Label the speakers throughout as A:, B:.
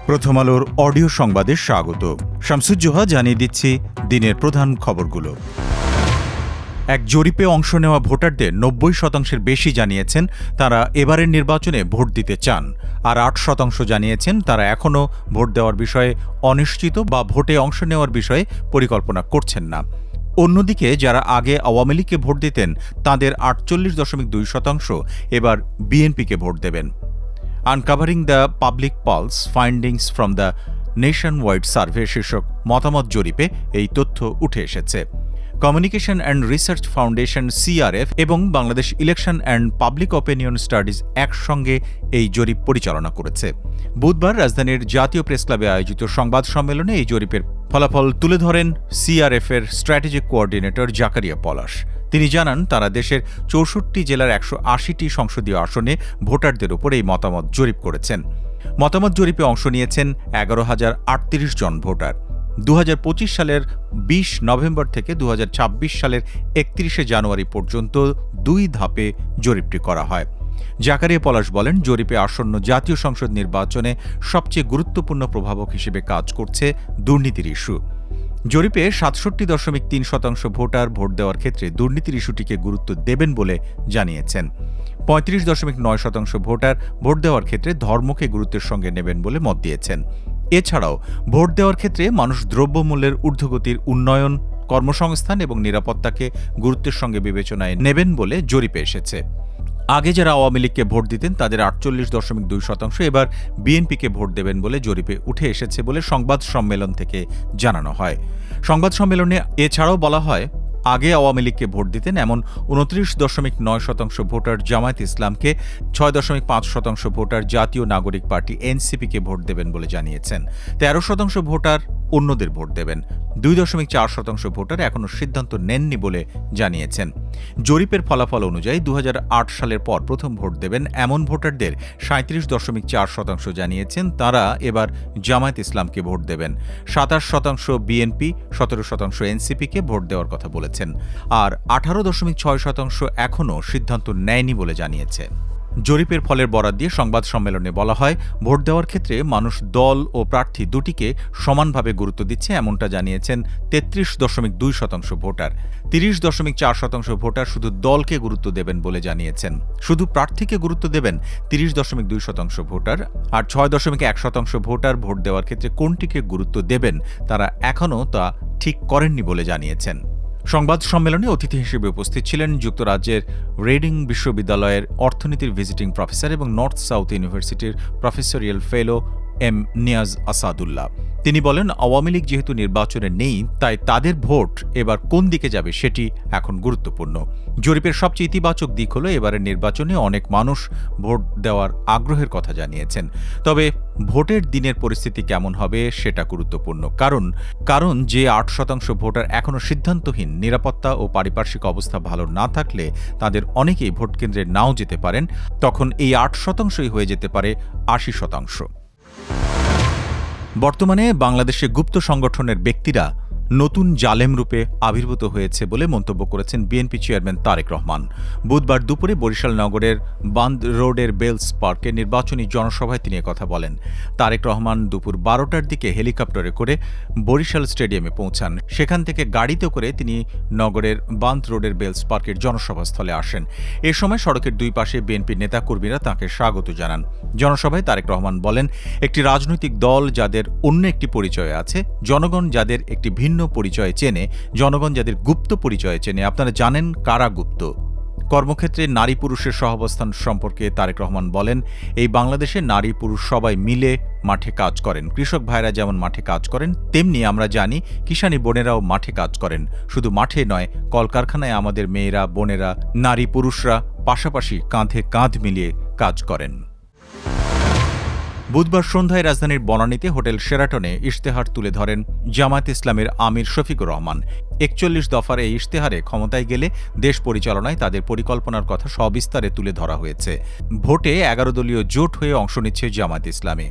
A: প্রথম আলোর অডিও সংবাদে স্বাগত। শামসুজ্জোহা জানিয়ে দিচ্ছি দিনের প্রধান খবরগুলো। এক জরিপে অংশ নেওয়া ভোটারদের ৯০% বেশি জানিয়েছেন তারা এবারের নির্বাচনে ভোট দিতে চান, আর ৮% জানিয়েছেন তারা এখনও ভোট দেওয়ার বিষয়ে অনিশ্চিত বা ভোটে অংশ নেওয়ার বিষয়ে পরিকল্পনা করছেন না। অন্যদিকে যারা আগে আওয়ামী লীগকে ভোট দিতেন তাদের ৪৮.২% এবার বিএনপিকে ভোট দেবেন। Uncovering the public pulse findings from the nationwide survey শীর্ষক মতামত জরিপে এই তথ্য উঠে এসেছে। Communication and research foundation CRF এবং Bangladesh election and public opinion studies একসঙ্গে এই জরিপ পরিচালনা করেছে। বুধবার রাজধানীর জাতীয় প্রেসক্লাবে আয়োজিত সংবাদ সম্মেলনে এই জরিপের ফলাফল তুলে ধরেন সিআরএফের স্ট্র্যাটেজিক কোঅর্ডিনেটর জাকারিয়া পলাশ। তিনি জানান তারা দেশের ৬৪ জেলার ১৮০টি সংসদীয় আসনে ভোটারদের উপর এই মতামত জরিপ করেছেন। মতামত জরিপে অংশ নিয়েছেন ১১,০৩৮ জন ভোটার। ২০২৫ সালের ২০ নভেম্বর থেকে ২০২৬ সালের ৩১ জানুয়ারি পর্যন্ত ২ ধাপে জরিপটি করা হয়। জাকারিয়া পলাশ বলেন, জরিপে আসন্ন জাতীয় সংসদ নির্বাচনে সবচেয়ে গুরুত্বপূর্ণ প্রভাবক হিসেবে কাজ করছে দুর্নীতির ইস্যু। জরিপে ৬৭.৩% ভোটার ভোট দেওয়ার ক্ষেত্রে দুর্নীতির ইস্যুটিকে গুরুত্ব দেবেন বলে জানিয়েছেন। ৩৫.৯% ভোটার ভোট দেওয়ার ক্ষেত্রে ধর্মকে গুরুত্বের সঙ্গে নেবেন বলে মত দিয়েছেন। এছাড়াও ভোট দেওয়ার ক্ষেত্রে মানুষ দ্রব্যমূল্যের ঊর্ধ্বগতির উন্নয়ন, কর্মসংস্থান এবং নিরাপত্তাকে গুরুত্বের সঙ্গে বিবেচনায় নেবেন বলে জরিপে এসেছে। আগে যারা আওয়ামী লীগকে ভোট দিতেন তাদের ৪৮.২% এবার বিএনপিকে ভোট দেবেন বলে জরিপে উঠে এসেছে বলে সংবাদ সম্মেলন থেকে জানানো হয়। সংবাদ সম্মেলনে এছাড়াও বলা হয়, আগে আওয়ামী লীগকে ভোট দিতেন এমন ২৯.৯% ভোটার জামায়াত ইসলামকে, ৬.৫% ভোটার জাতীয় নাগরিক পার্টি এনসিপিকে ভোট দেবেন বলে জানিয়েছেন। ১৩% ভোটার অন্যদের ভোট দেবেন। ২.৪% ভোটার এখনও সিদ্ধান্ত নেননি বলে জানিয়েছেন। জরিপের ফলাফল অনুযায়ী ২০০৮ সালের পর প্রথম ভোট দেবেন এমন ভোটারদের ৩৭.৪% জানিয়েছেন তারা এবার জামায়াত ইসলামকে ভোট দেবেন। ২৭% বিএনপি, ১৭% এনসিপিকে ভোট দেওয়ার কথা বলেছেন, আর ১৮.৬% এখনও সিদ্ধান্ত নেয়নি বলে জানিয়েছে। জরিপের ফলের বরাত দিয়ে সংবাদ সম্মেলনে বলা হয়, ভোট দেওয়ার ক্ষেত্রে মানুষ দল ও প্রার্থী দুটিকে সমানভাবে গুরুত্ব দিচ্ছে এমনটা জানিয়েছেন ৩৩.২% ভোটার। ৩০.৪% ভোটার শুধু দলকে গুরুত্ব দেবেন বলে জানিয়েছেন। শুধু প্রার্থীকে গুরুত্ব দেবেন ৩০.২% ভোটার, আর ৬.১% ভোটার ভোট দেওয়ার ক্ষেত্রে কোনটিকে গুরুত্ব দেবেন তারা এখনও তা ঠিক করেননি বলে জানিয়েছেন। সংবাদ সম্মেলনে অতিথি হিসেবে উপস্থিত ছিলেন যুক্তরাজ্যের রেডিং বিশ্ববিদ্যালয়ের অর্থনীতির ভিজিটিং প্রফেসর এবং নর্থ সাউথ ইউনিভার্সিটির প্রফেসরিয়াল ফেলো এম নিয়াজ আসাদুল্লাহ। তিনি বলেন, আওয়ামী লীগ যেহেতু নির্বাচনে নেই তাই তাদের ভোট এবার কোন দিকে যাবে সেটি এখন গুরুত্বপূর্ণ। জরিপের সবচেয়ে ইতিবাচক দিক হল এবারের নির্বাচনে অনেক মানুষ ভোট দেওয়ার আগ্রহের কথা জানিয়েছেন। তবে ভোটের দিনের পরিস্থিতি কেমন হবে সেটা গুরুত্বপূর্ণ, কারণ যে ৮% ভোটার এখনও সিদ্ধান্তহীন, নিরাপত্তা ও পারিপার্শ্বিক অবস্থা ভালো না থাকলে তাদের অনেকেই ভোট কেন্দ্রে নাও যেতে পারেন। তখন এই ৮%ই হয়ে যেতে পারে ৮০%। বর্তমানে বাংলাদেশে গুপ্ত সংগঠনের ব্যক্তিরা নতুন জালেম রূপে আবির্ভূত হয়েছে বলে মন্তব্য করেছেন বিএনপি চেয়ারম্যান তারেক রহমান। বুধবার দুপুরে বরিশাল নগরের বান্দ রোডের বেলস পার্কে নির্বাচনী জনসভায় তিনি কথা বলেন। তারেক রহমান দুপুর ১২টার দিকে হেলিকপ্টারে করে বরিশাল স্টেডিয়ামে পৌঁছান। সেখান থেকে গাড়িতে করে তিনি নগরের বান্দ রোডের বেলস পার্কের জনসভাস্থলে আসেন। এ সময় সড়কের দুই পাশে বিএনপির নেতাকর্মীরা তাঁকে স্বাগত জানান। জনসভায় তারেক রহমান বলেন, একটি রাজনৈতিক দল যাদের অন্য একটি পরিচয় আছে, জনগণ যাদের একটি ভিন্ন পরিচয় চেনে, জনগণ যাদের গুপ্ত পরিচয় চেনে, আপনারা জানেন কারা গুপ্ত। কর্মক্ষেত্রে নারী পুরুষের সহাবস্থান সম্পর্কে তারেক রহমান বলেন, এই বাংলাদেশে নারী পুরুষ সবাই মিলে মাঠে কাজ করেন। কৃষক ভাইরা যেমন মাঠে কাজ করেন, তেমনি আমরা জানি কিষানী বোনেরাও মাঠে কাজ করেন। শুধু মাঠে নয়, কলকারখানায় আমাদের মেয়েরা, বোনেরা, নারী পুরুষরা পাশাপাশি কাঁধে কাঁধ মিলিয়ে কাজ করেন। বুধবার সন্ধ্যায় রাজধানীর বনানীতে হোটেল শেরাটনে ইশতেহার তুলে ধরেন জামায়াত ইসলামের আমির শফিকুর রহমান। ৪১ দফার এই ইশতেহারে ক্ষমতায় গেলে দেশ পরিচালনায় তাদের পরিকল্পনার কথা সবিস্তারে তুলে ধরা হয়েছে। ভোটে ১১ দলীয় জোট হয়ে অংশ নিচ্ছে জামায়াত ইসলামী।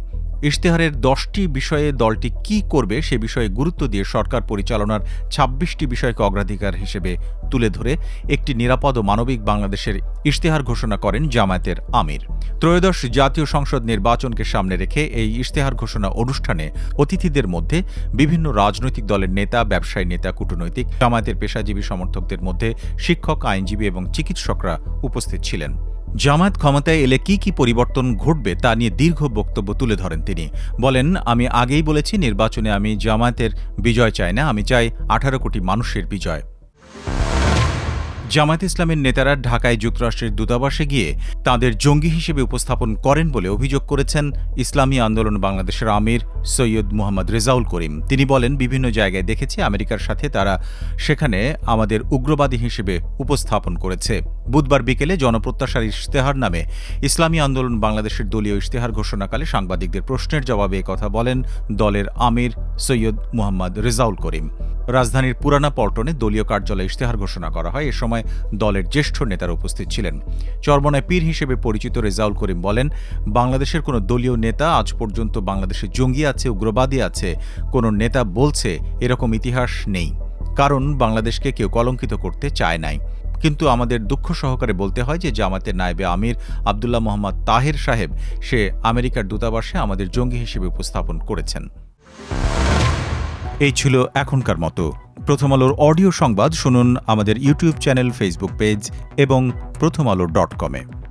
A: ইশতেহারের ১০টি বিষয়ে দলটি কি করবে সে বিষয়ে গুরুত্ব দিয়ে সরকার পরিচালনার ২৬টি বিষয়কে অগ্রাধিকার হিসেবে তুলে ধরে একটি নিরাপদ ও মানবিক বাংলাদেশের ইশতেহার ঘোষণা করেন জামায়াতের আমির। ত্রয়োদশ জাতীয় সংসদ নির্বাচনকে সামনে রেখে এই ইশতেহার ঘোষণা অনুষ্ঠানে অতিথিদের মধ্যে বিভিন্ন রাজনৈতিক দলের নেতা, ব্যবসায়ী নেতা, কূটনৈতিক, জামায়াতের পেশাজীবী সমর্থকদের মধ্যে শিক্ষক, আইনজীবী এবং চিকিৎসকরা উপস্থিত ছিলেন। জামায়াত ক্ষমতায় এলে কি কি পরিবর্তন ঘটবে তা নিয়ে দীর্ঘ বক্তব্য তুলে ধরেন তিনি। বলেন, আমি আগেই বলেছি, নির্বাচনে আমি জামায়াতের বিজয় চাই না, আমি চাই 18 কোটি মানুষের বিজয়। জামায়াত ইসলামের নেতারা ঢাকায় যুক্তরাষ্ট্রের দূতাবাসে গিয়ে তাঁদের জঙ্গি হিসেবে উপস্থাপন করেন বলে অভিযোগ করেছেন ইসলামী আন্দোলন বাংলাদেশের আমির সৈয়দ মোহাম্মদ রেজাউল করিম। তিনি বলেন, বিভিন্ন জায়গায় দেখেছি আমেরিকার সাথে তারা সেখানে আমাদের উগ্রবাদী হিসেবে উপস্থাপন করেছে। বুধবার বিকেলে জনপ্রত্যাশার ইশতেহার নামে ইসলামী আন্দোলন বাংলাদেশের দলীয় ইশতেহার ঘোষণাকালে সাংবাদিকদের প্রশ্নের জবাবে কথা বলেন দলের আমির সৈয়দ মোহাম্মদ রেজাউল করিম। রাজধানীর পুরানা পল্টনে দলীয় কার্যালয়ে ইশতেহার ঘোষণা করা হয়। এ সময় দলের জ্যেষ্ঠ নেতারা উপস্থিত ছিলেন। চরমনায় পীর হিসেবে পরিচিত রেজাউল করিম বলেন, বাংলাদেশের কোনো দলীয় নেতা আজ পর্যন্ত বাংলাদেশে জঙ্গি আছে, উগ্রবাদী আছে, কোনো নেতা বলছে এরকম ইতিহাস নেই। কারণ বাংলাদেশকে কেউ কলঙ্কিত করতে চায় নাই। কিন্তু আমাদের দুঃখ সহকারে বলতে হয় যে জামায়াতের নায়েবে আমির আব্দুল্লাহ মোহাম্মদ তাহের সাহেব সে আমেরিকার দূতাবাসে আমাদের জঙ্গি হিসেবে উপস্থাপন করেছেন। এই ছিল এখনকার মতো। প্রথম আলোর অডিও সংবাদ শুনুন আমাদের ইউটিউব চ্যানেল, ফেসবুক পেজ এবং prothomalo.com-এ।